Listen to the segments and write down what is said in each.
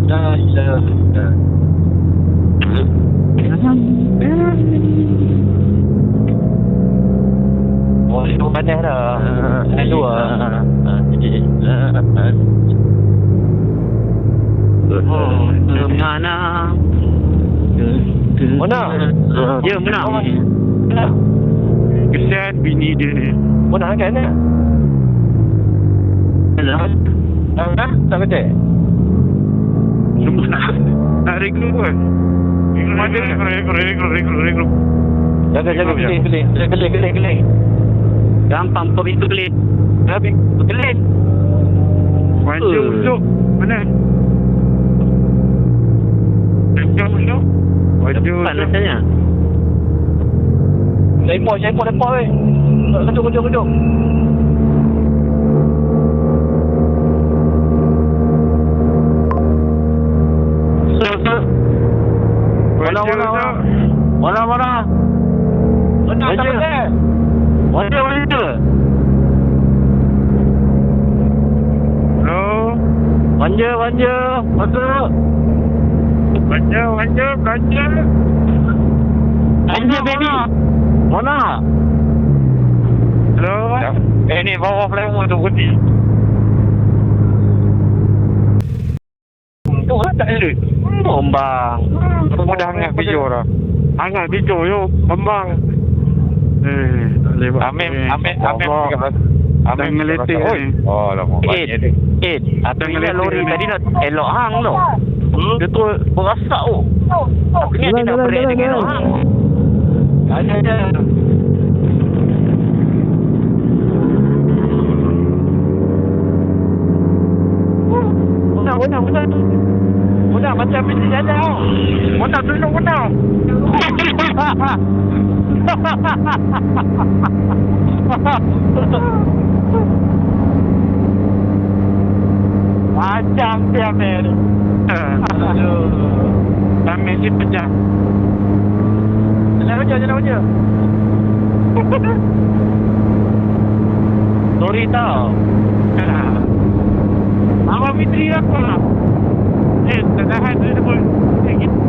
La ilaha illallah. Oh, itu panas dah. Lalu Mana? Mana? Ya, mana? Mana? Kesian bini dia ni. Mana kan? Dah? Tak kecil? Nak regroup kan? Regroup. Jaga, keling. Gampang kau pintu kelit. Habis, keling. Wajah usuk. Mana? Wajah usuk. Wajah Panas usuk. rasanya. Lepak weh. Kejut. Wajah usuk. Mana? Mana tak kecil? Wajah. Hello. Wanja. Masuk. Wajah. Wanja baby. Mana? Hello. Ni bawah flamer tu putih. Tu tak ada. Ombang. Mudah hangat hijau dah. Hangat hijau yuk. Kembang. Lewat. Amin. Dah ngeletik ni. Oh, lama. Atau ingat lori tadi nak elok hang tu. Dia tu berasak tu. Aku ingat dia nak break dengan elok hang. Ada. Mudah macam mesti jalan. Mudah duduk. Macam dia ni. Aduh. Kami si pecah. Jalan aja. Lori tau. Mama Fitri apa? Tak tahan dia pun.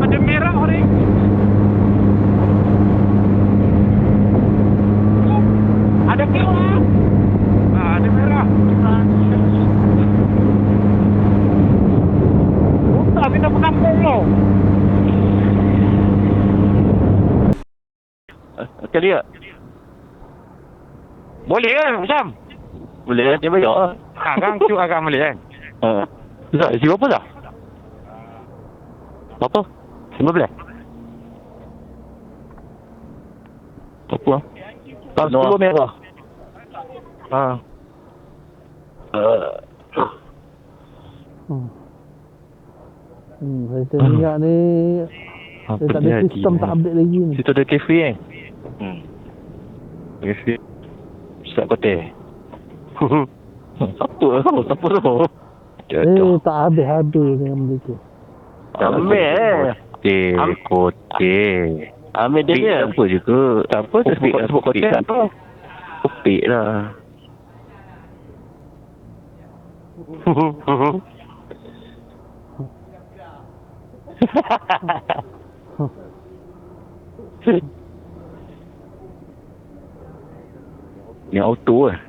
Ada merah orang. Ada merah. Ada merah. Tak kita pengampung lo. Okey dia. Boleh kan macam? Boleh dia bayar lah. Kan tu agak boleh kan? Dah, isi berapa dah? Berapa? 15? Apa lah? Tak 10 merah. Kereta minyak ni dia tak ada sistem, tak update lagi ni. Situ ada kafe kan? Kafe Ustaz Kote. Siapa tu? Tak habis-habis dengan mereka. Ambil Kote. Ambil dia ni. Apa juga. Tak apa, sebut Kote. Tak apa. Kopik lah. Ni auto lah.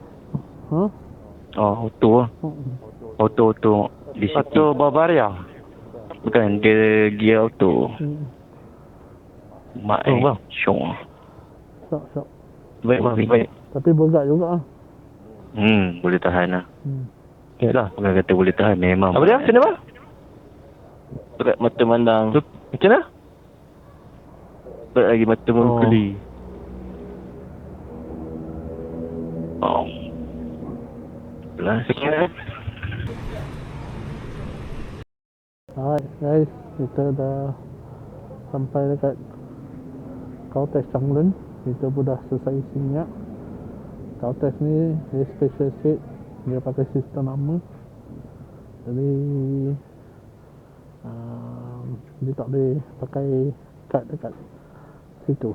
Auto lah. Auto di situ. Auto Bavaria. Bukan, dia gear auto. Mak syong. Sok. Baik. Tapi berat juga lah. Boleh tahan lah. Yalah, bukan kata boleh tahan, memang. Apa dia? Macam mana? Berat mata mandang. Macam mana? Berat lagi mata menggeli. Belas. Alright guys, kita dah sampai dekat Caltex Changlen. Kita pun dah selesai isi minyak. Caltex ni dia special sikit, dia pakai sistem lama. Jadi dia tak boleh pakai kad dekat situ.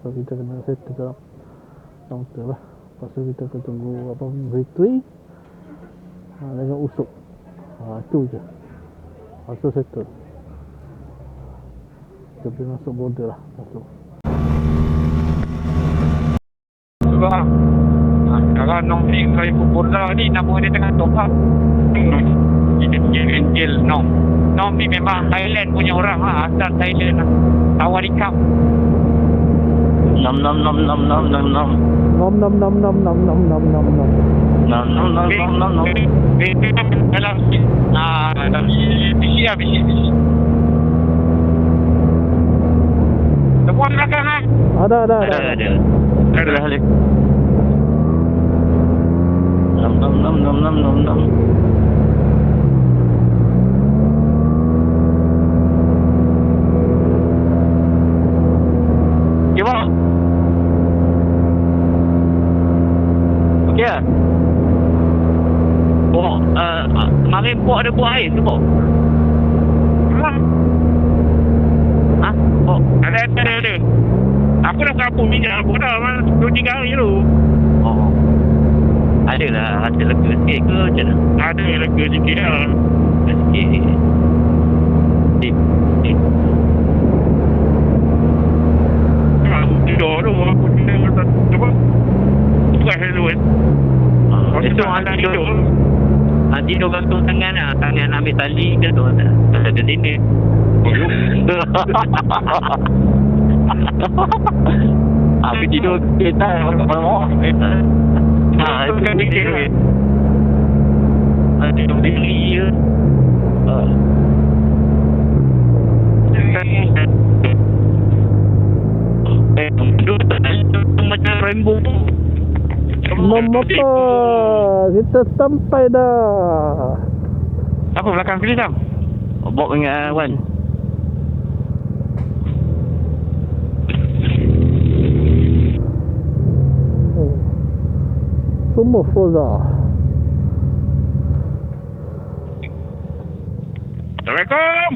So kita kena set dalam counter lah. Lepas tu kita akan tunggu apa, bateri dengan usuk. Itu je. Lepas tu settle. Kita pergi masuk border lah. Masuk. Sebab kalau Nong ni saya Borda ni nama dia tengah top up. Ini Angel Nong. Nong ni memang Thailand punya orang lah, asal Thailand lah. Tawarikap. Nom nom nom nom nom nom nom. Nom nom nom nom nom nom nom nom nom. Nom nom nom nom nom nom. Dalam bisi lah, bisi. Semua belakang lah. Ada. Ada lah Halif. Nom nom nom nom nom nom nom. Gimana? Okey lah. Kemarin Pok ada buat air tu Pok? Ha? Pok? Ada. Aku dah kapur minyak aku dah 2-3 hari tu. Oh. Ada lah, ada lega sikit ke macam mana? Ada lega sikit lah. Sikit. Aku tidur tu, aku tidur. Cuba. Bukan hello kan. Esok nak tidur. Tidur gantung tangan lah. Tangan ambil tali ke tu. Tak ada sini. Aku tidur kereta malam-malam. Itu kan tidur. Tidur diri je. Tidur macam rainbow. Nombor apa? Kita sampai dah. Apa belakang sini Sam? Bawa dengan Wan. Semua Forza. Assalamualaikum.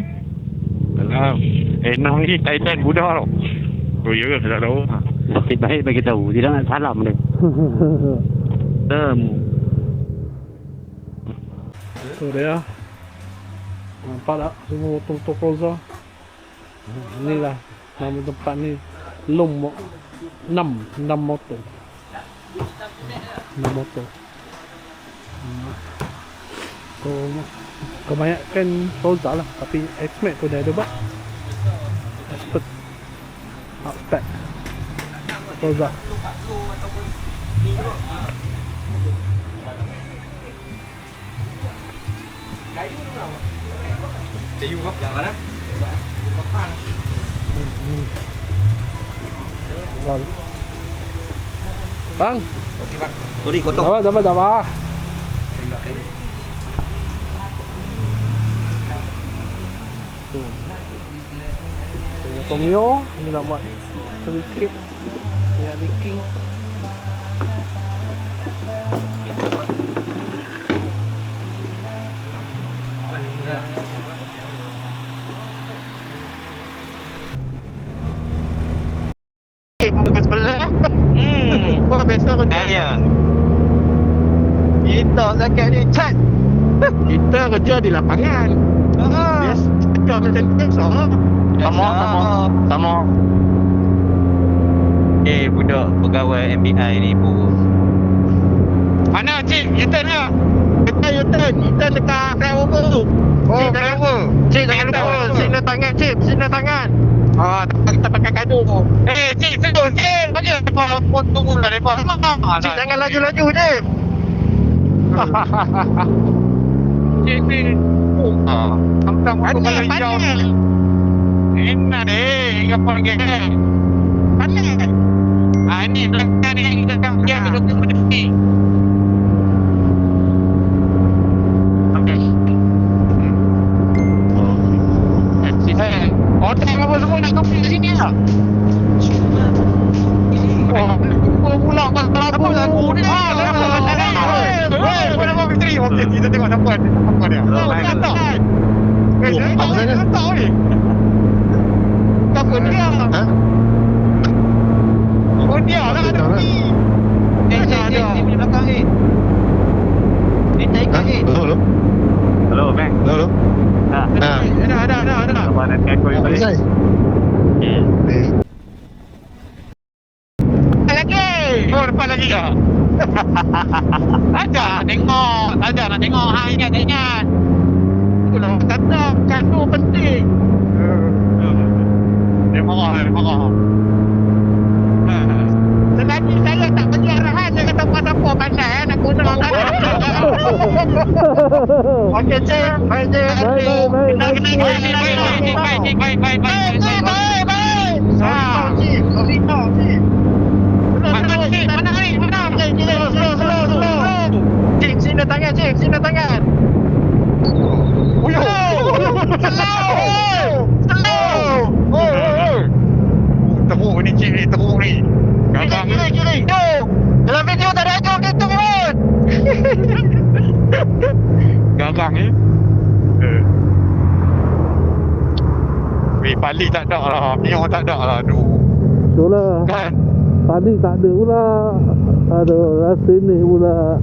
Salam. Nong ni Thailand budak tau. Oh ya ke? Tak tahu. Nasib baik bagi tahu. Dia nak salam dia. Tu dia. Nampak tak semua motor-motor Forza? Inilah nama tempat ni. Lombok 6 motor. 6 motor. So, kebanyakan Forza lah. Tapi X-Max pun dah ada buat. Expert Outback Forza. Bang. Okey bang. Sorry kotor. Dapat. Tomio, ini nak buat sedikit minyak baking. Sebelah. Kau biasa kau Ya. Kita zakat ni cat. Kita kerja di lapangan. Yes, kerja macam biasa. Sama. Budak pegawai MBI ni pun. Mana cik? U-turn ke? U-turn dekat flyover tu. Oh, flyover. Cik jangan lupa signal tangan cik, signal tangan. Kita pakai kadu. Cik, sedut cik. Bagi pun tunggu lah depa. Cik jangan laju-laju cik. Cik ni. Tentang muka hijau. Enak deh, kapal geng. Panas. Ini belakang ni kita akan pergi ambil dokumen ni. Hotel apa semua nak kopi di sini lah. Pula apa lagu ni? Kenapa Fitri? Okey, kita tengok siapa dia. Saya tahu ni. Siapa dia? Oh dia lah ada ni. Ada di belakang ni. Ni naik ni. Hello, man. Dah. Mana aku yang balik. Lagi. Oh, depan lagi dah. Ada nak tengok. Ha, ingat. Itulah kata kado penting. Dia marah. Selagi saya tak bagi arahan, dia kata apa pasal nak guna kanan. Okey, cik. Baik, cik. Baik. Sorry, cik. Mana ni? Slow. Cik, sini tangan. Slow. Teruk ni cik ni, Kiri. Dalam video tak ada ajak gitu pun. Gagang ni. Pali tak ada lah. Mio tak ada lah. Aduh. Itulah. Kan? Tadi tak ada pula. Aduh, rasa ni pula.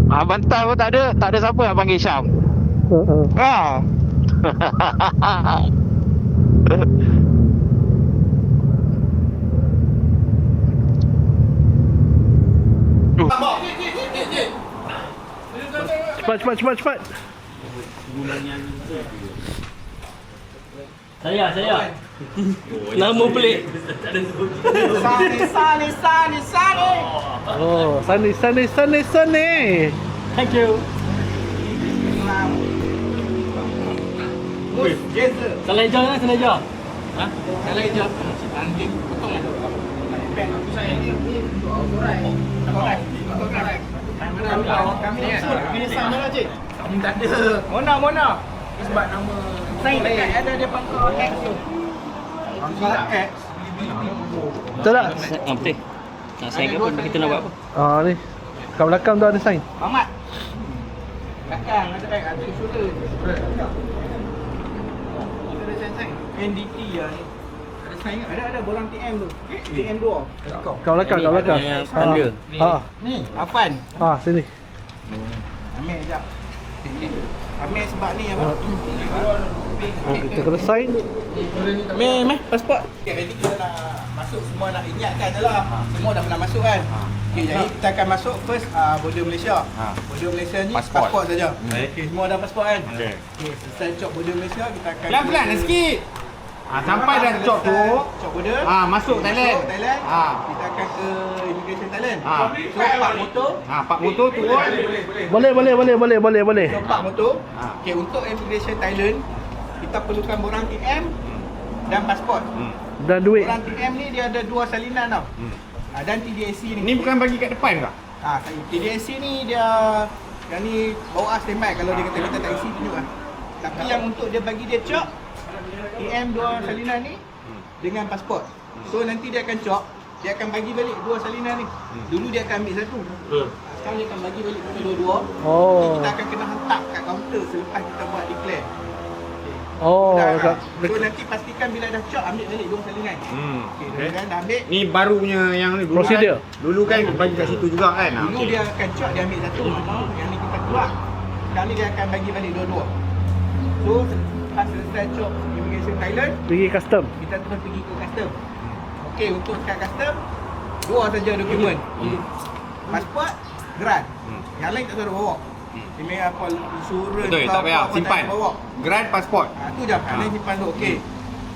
Bantal pun tak ada. Tak ada siapa nak panggil Syam. Ha. Cepat. Saya. Nama pelik. Sani. Oh, Sani. Thank you. Salah hijau. Ha? Salah hijau. Nanti potong lah. Kami ni sama je. Kami tak ada. Mona. Sebab nama Sain dekat ada dia pangkal X tu. Pangkal X. Betul tak? Betul. Nak sign ke apa? Kita nak buat apa? Ni. Kat belakang tu ada sign. Mamat. Belakang ada insurans. Kita ada sign. NDT lah ni. Ada sign ke? Ada bolang TM tu. TM 2. Kat belakang. Tanda. Ni. Afan. Sini. Ambil sekejap. Ambil sebab ni apa? Kita kena sign. Meh, pasport. Jadi kita nak masuk, semua nak ingatkan je lah. Semua dah pernah masuk kan? Okay, jadi kita akan masuk first border Malaysia. Border Malaysia ni pasport saja. Okay, semua dah pasport kan? Okay, selesai cop border Malaysia, kita akan Pelan-pelan sikit. Sampai dah cop tu. Cop border. Masuk Thailand. Kita akan ke immigration Thailand. So park motor turun. Boleh. So park motor. Okay, untuk immigration Thailand, kita perlukan borang TM dan pasport. Dan duit. Borang TM ni dia ada 2 salinan tau. Dan TDSC ni. Ni bukan bagi kat depan ke? TDSC ni dia yang ni bawa standby kalau dia kata kita tak isi tunjuk lah. Tapi yang untuk dia bagi dia cop TM 2 salinan ni dengan pasport. So nanti dia akan cop, dia akan bagi balik 2 salinan ni. Dulu dia akan ambil satu. Sekarang dia akan bagi balik kepada dua-dua. Kita akan kena hantar kat kaunter selepas kita buat declare. So nanti pastikan bila dah cop ambil balik 2 salinan. Okay, dah ambil. Ni baru punya yang ni dulu Prosedur. Dulu kan bagi kat situ juga kan. Dulu dia akan cop, dia ambil satu. Yang ni kita keluar. Sekarang ni dia akan bagi balik dua-dua. So lepas selesai cop immigration Thailand, Pergi custom. kita terus pergi ke custom. Okey, untuk kat custom 2 saja dokumen. Pasport, grant. Yang lain tak suruh bawa. Ini apa insurans. Betul, tak payah simpan. Bawa. Grant pasport. Tu je. Yang lain simpan tu. Okey.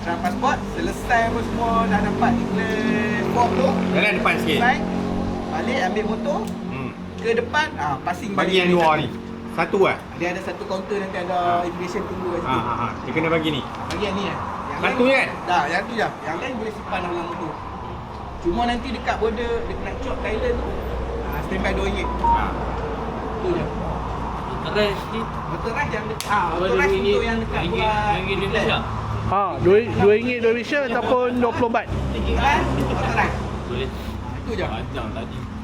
Grant pasport, selesai apa semua dah dapat declare form tu. Jalan depan sikit. Sign. Balik ambil motor. Ke depan, passing Bagi yang dua ni. Satu lah. Dia ada satu kaunter nanti ada immigration tunggu kat situ. Dia kena bagi ni. Bagi yang ni lah. Satu je kan? Dah, yang tu je. Yang lain boleh simpan dalam motor. Cuma nanti dekat border, dekat cop Thailand tu, standby RM2. Tu je. Motor rush yang dekat. Motor rush untuk yang dekat buat Indonesia. RM2 Indonesia ataupun 20 baht. RM3 motor rush. Boleh. Itu je.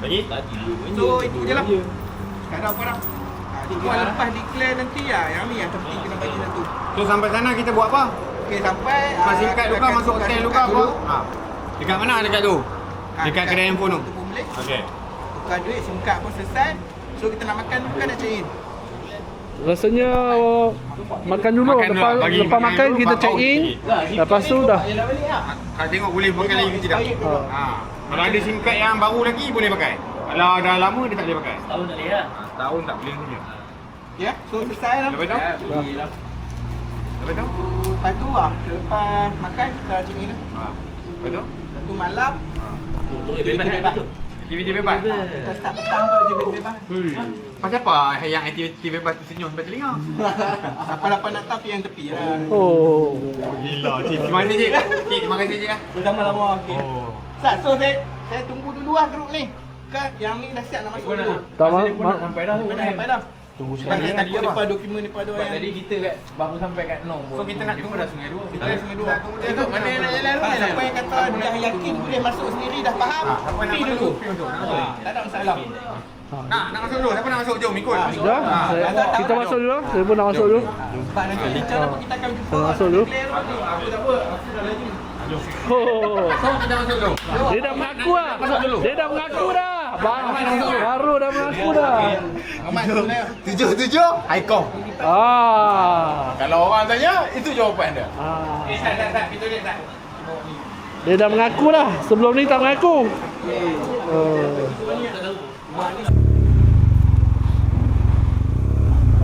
Lagi? So itu je lah. Sekarang apa dah? Cuma lepas declare nanti yang ni yang penting kena bagi satu. So sampai sana kita buat apa? Okey, sampai Masih kat tu kan masuk hotel tu kan apa? Dekat mana dekat tu? Dekat kedai handphone tu? Okey. Tukar duit, SIM card pun selesai. So kita nak makan tu kan nak check in. Rasanya makan dulu, Makan dulu, bagi lepas makan makan dulu, kita baru check in. sikit. Lepas tu dah. Nak tengok boleh pakai lagi ke tidak. Kalau ada SIM card yang baru lagi boleh pakai. Kalau dah lama dia tak boleh pakai. Tahun tak boleh lah. Tahun tak boleh saja. Ya, so selesai lah. Lepas tu? Lepas tu? Lepas tu lah, lepas makan kita check in lah. Lepas tu? Lepas tu malam, bebas. Aktiviti bebas. Kita start petang tu aktiviti bebas. Pasal apa yang aktiviti bebas tu senyum sampai telinga? Siapa-siapa nak tahu yang tepi lah. Oh. Gila, cik. Terima kasih cik. Cik, terima kasih cik. Lama-lama, okey. Oh. So saya tunggu dulu lah grup ni. Kan yang ni dah siap nak masuk dulu. Tak Sampai dah. Tunggu sebab saya takut depan dokumen depan tu yang Tadi kita baru sampai kat Nong. So kita nak tunggu dah Sungai Dua. kita dah Sungai Dua. Tengok mana yang nak jalan dulu. Siapa yang kata dia yakin boleh masuk sendiri dah faham. Pergi dulu. Tak ada masalah. Nak masuk dulu. Siapa nak masuk? Jom ikut. Dah, kita masuk dulu. Saya pun nak masuk dulu. Sebab nanti lincah apa kita akan jumpa. Saya masuk dulu. Aku tak apa. Aku dah lagi. Oh. So kita masuk dulu. Dia dah mengaku dah. Dia dah mengaku dah. Baru dah mengaku dah. Amat dulu lah. 77 Haikong. Kalau orang tanya, itu jawapan dia. Tak. Kita lihat tak. Dia dah mengaku dah. Sebelum ni tak mengaku.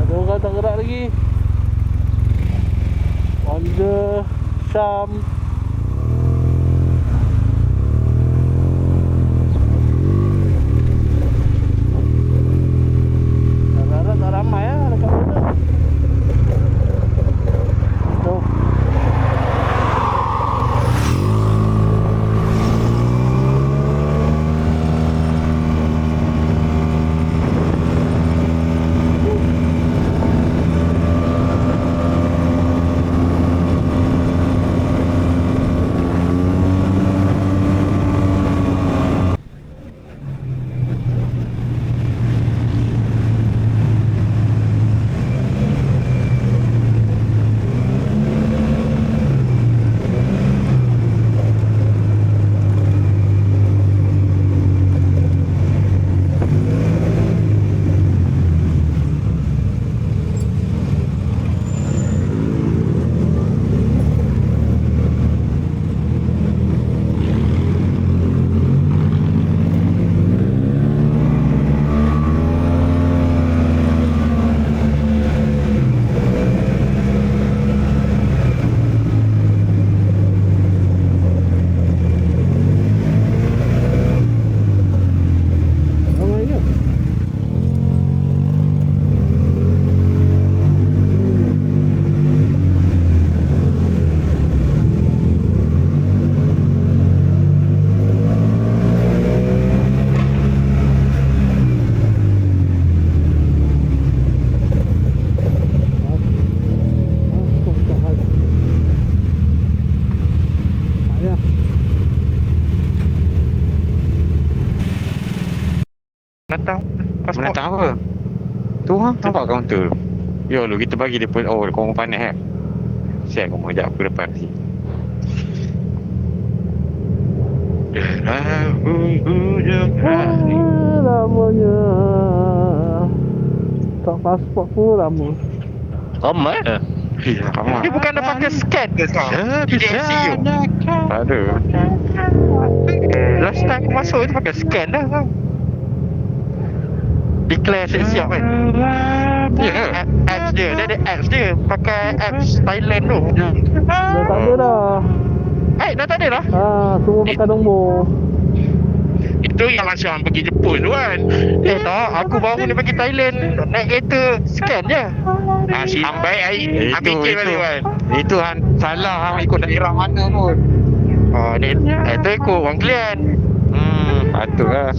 Ada orang tak gerak lagi. Honda, Syam. Tak ramai lah dekat mana. Oh. Menatang apa? Tu ha, nampak kaunter. Ya lu kita bagi dia pun. Oh, kau panas Siap kau sekejap aku depan sini. Lamanya. Tak pasport pun lama. Ramai Dia bukan dah pakai scan ke kau? bisa. Tak ada. Last time aku masuk tu pakai scan dah kau. Declare siap kan? Ya, apps dia. Dia ada apps dia. Pakai apps Thailand tu. Dah tak ada dah. Dah tak ada dah. Semua pakai nombor. Itu yang masa orang pergi Jepun tu kan. Tak, aku baru ni pergi Thailand. Naik kereta, scan je. Sampai ambil kek balik kan. Itu salah hang ikut daerah mana pun. Ni itu ikut orang klien. Patutlah.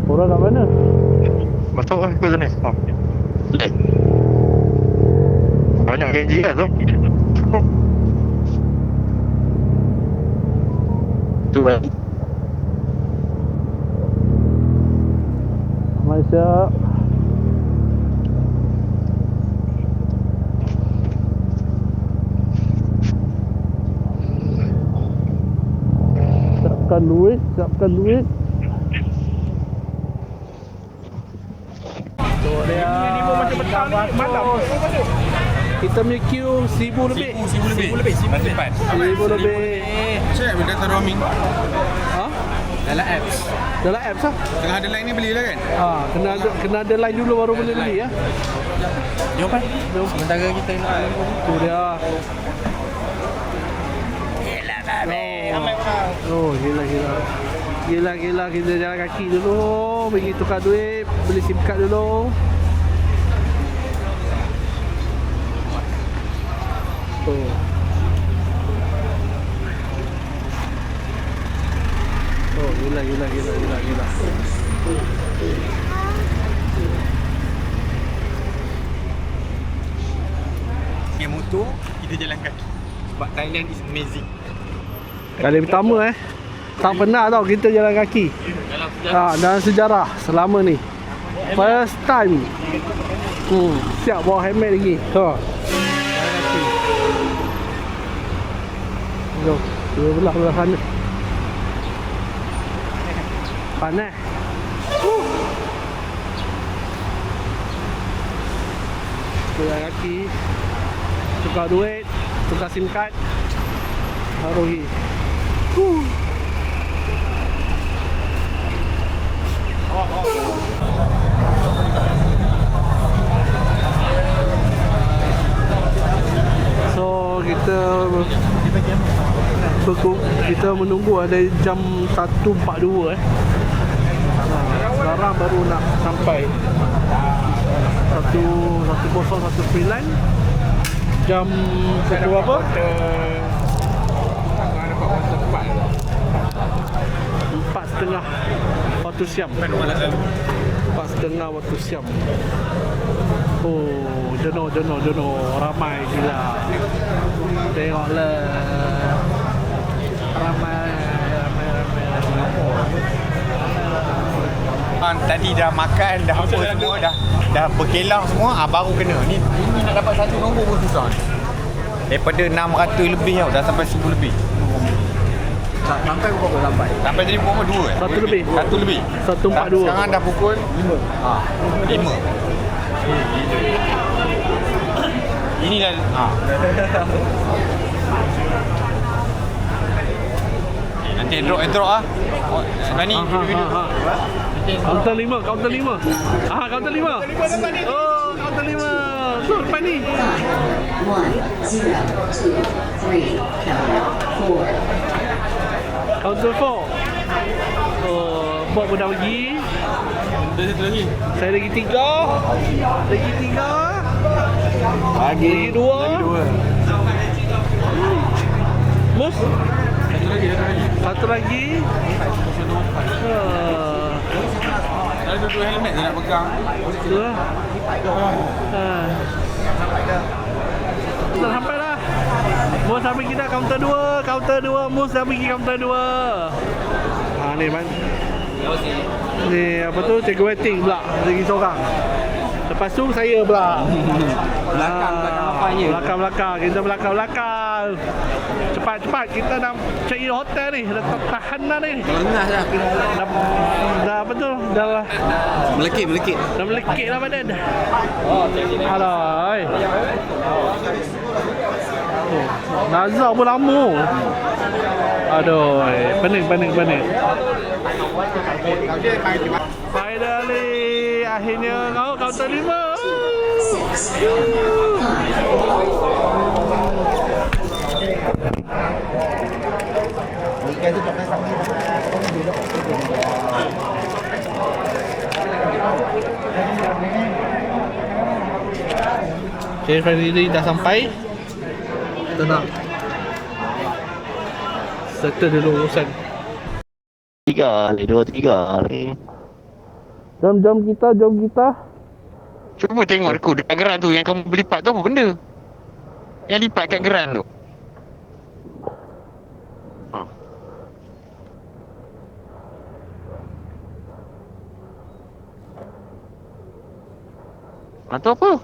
Orang kat mana? Masuk lah ke sana. Banyak ganji kan tu. Tu kan. Siap. Siapkan duit, siapkan duit. Tu dia. Macam petang ni, malam. Kita punya queue 1000 lebih. 1000 lebih. 1000 lebih. Cek benda data roaming. Ha? Dalam apps. Dalam apps ah. Tengah ada line ni belilah kan? Ha, kena ada line dulu baru boleh beli ya. Jom kan? Sementara kita nak Tu dia. Oh, gila. Gila, kita jalan kaki dulu. Pergi tukar duit, beli SIM card dulu. Oh. Oh, gila. Pakai motor, kita jalan kaki. Sebab Thailand is amazing. Kali pertama tak pernah tau kita jalan kaki. Dalam sejarah selama ni. First time. Siap bawa helmet lagi. Ha. Jalan kaki. Jom, dua belah sana. Panas. Jalan kaki. Tukar duit, tukar SIM card. Baru pergi. So kita menunggu ada jam 1.42 sekarang baru nak sampai 1:09 jam pukul berapa? 4:30 waktu siam. 4:30 waktu siam. Oh, jenuh ramai gila. Tengoklah. Ramai. Tadi dah makan, dah apa semua, dah berkelah semua, baru kena. Ni nak dapat satu nombor pun susah ni. Daripada 600 lebih tau, dah sampai 1000 lebih. Sampai pukul sampai. Sampai tadi pukul 2 eh? 1 lebih. 1 lebih. 1.42. Sekarang dah pukul 5. 5. Ini dah nanti drop ah. Nani video. Kaunter 5. Kaunter 5 dapat ni. Oh, kaunter 5. Tu depan ni. 1, 2, 3, 4. Kaunter 4. Oh, bot pun dah pergi. Ada satu lagi. Saya lagi 3. Lagi 2. Mus? Satu lagi. Ada dua helmet dia nak pegang. Dua. Dah sampai dah. Mus dah pergi dah kaunter 2. Mus dah pergi kaunter 2. Ni man. Ni apa tu, cikgu waiting pula lagi seorang. Lepas tu saya pula. Belakang. Kita belakang. Cepat kita nak check in hotel ni. Dah tahan dah ni. Lengas dah. Dah apa tu? Dah Melekit. dah melekit lah badan. Alah. Nazar pun lama. Aduh, pening. Finally, akhirnya kau kaunter 5. Okay, finally dah sampai. Tenang. Settle dulu urusan. 3 kali. Jom kita. Cuba tengok aku dekat geran tu yang kamu berlipat tu apa benda? Yang lipat kat geran tu. Atau apa?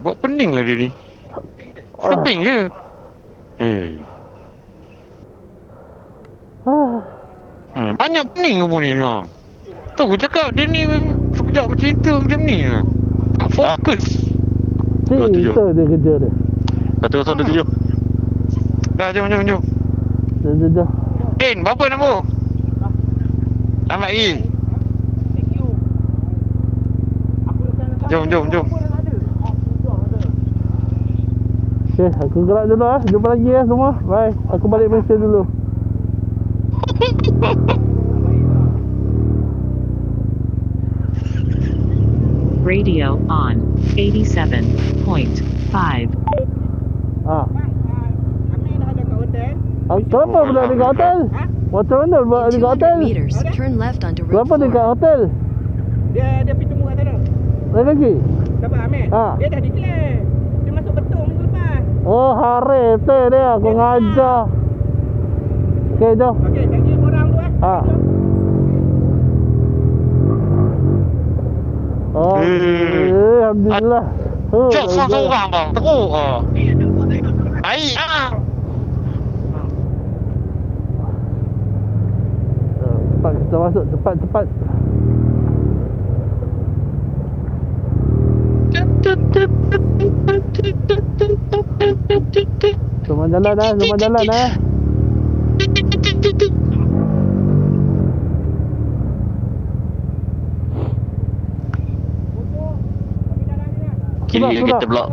Buat pening lah dia ni. Pening je. Banyak pening kamu ni lah. Tu aku cakap dia ni sekejap bercerita macam ni lah. Tak fokus. Cerita dia kerja dia. 107. Dah, jom. Jom. Berapa nombor? Selamat lagi. Jom. Okay, aku gerak dulu lah. Jumpa lagi ya semua. Bye. Aku balik Malaysia dulu. Radio on 87.5. Kenapa pula dekat hotel? Macam mana buat In dekat hotel? 200 meters, turn left onto Route Kenapa dekat 4. hotel? Dia pergi tunggu kat sana. Lain lagi? Siapa Ahmed? Ha. Dia dah declare. Dia masuk betul minggu lepas. Oh, harif tu dia. Aku ngajar. Okay, jom. Okey, janji korang tu Ha. Oh, Alhamdulillah. Jom seorang bang. Teruk. Baik ah. Cepat kita masuk. Cepat. Semua jalan eh. Kiri kita blok.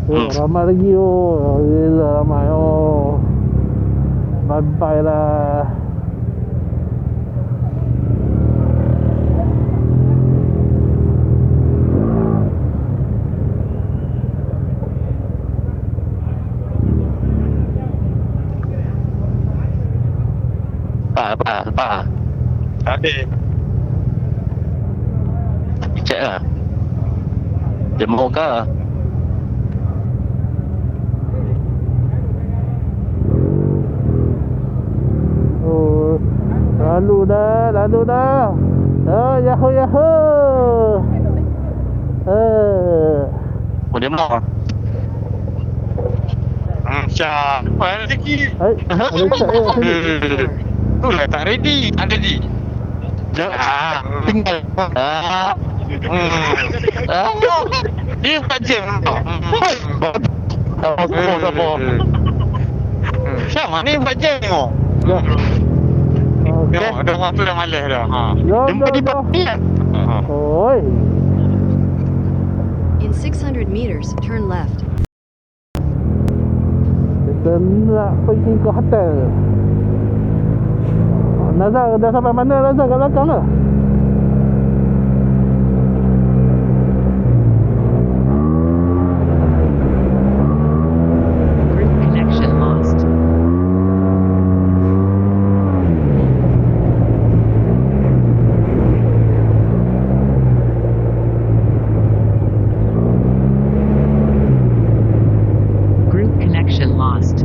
Ramai lagi gila ramai bye lah. Pak. Habis. Cek lah. Jemur ke? Lalu dah. Yahoo. Oh, dia mau. Syah. Mana lagi? Ada cek Tu lah tak ready. Tak ready. Tinggal. Dia 4 jam. Sabar. Syah, mana 4 jam tengok? Tengok, ada orang tu dah malas dah. Jumpa di pagi. Oi. In 600 meters, turn left. Kita nak pergi ke hotel. Nazar dah sampai mana Nazar? Kat belakang lah. Group connection lost. Group connection lost.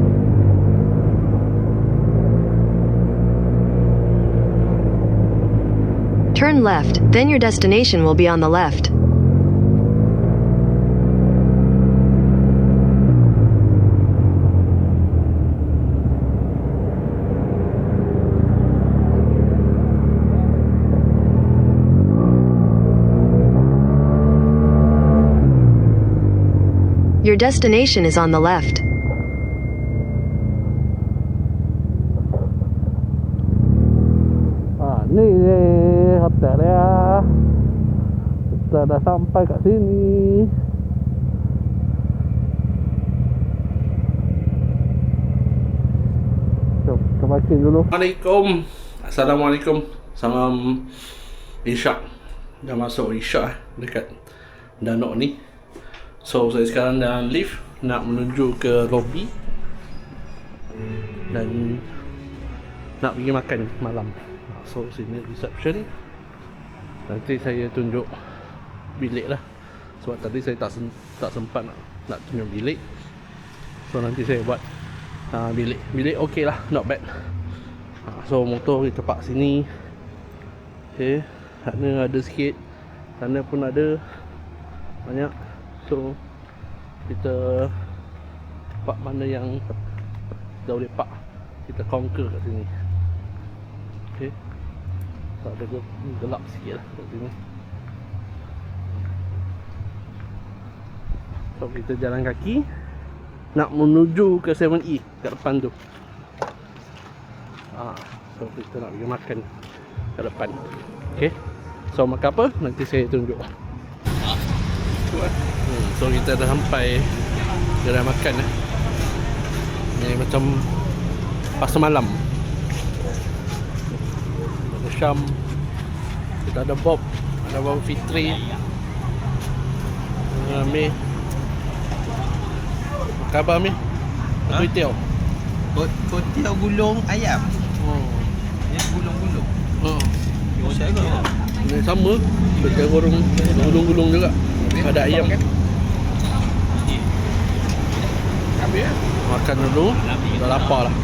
Turn left, then your destination will be on the left. Your destination is on the left. Ni hotel dia. Kita dah sampai kat sini. Jom kita parking dulu. Assalamualaikum. Salam Isyak. Dah masuk Isyak dekat Danok ni. So saya sekarang dalam lift nak menuju ke lobby dan nak pergi makan malam. So sini reception. Nanti saya tunjuk bilik lah. Sebab tadi saya tak sempat nak tunjuk bilik. So nanti saya buat bilik okey lah, not bad. So motor kita park sini. Okay, sana ada sikit, sana pun ada banyak. So kita park mana yang kita boleh park, kita conquer kat sini. Okay, so ada gelap sikit lah kat sini. So kita jalan kaki nak menuju ke 7E kat depan tu. So kita nak pergi makan kat depan. Okay, so makan apa nanti saya tunjuk. So kita dah sampai kedai makan lah. Ni macam pasar malam. Ada Syam, kita ada Bob, ada Bob Fitri, Amir. Apa khabar Amir? Kuih tiaw. Kuih tiaw gulung ayam. Ni gulung-gulung. Saya kot. Ni sama, kita gulung-gulung juga. Ada ayam. Makan dulu, dah lapar lah.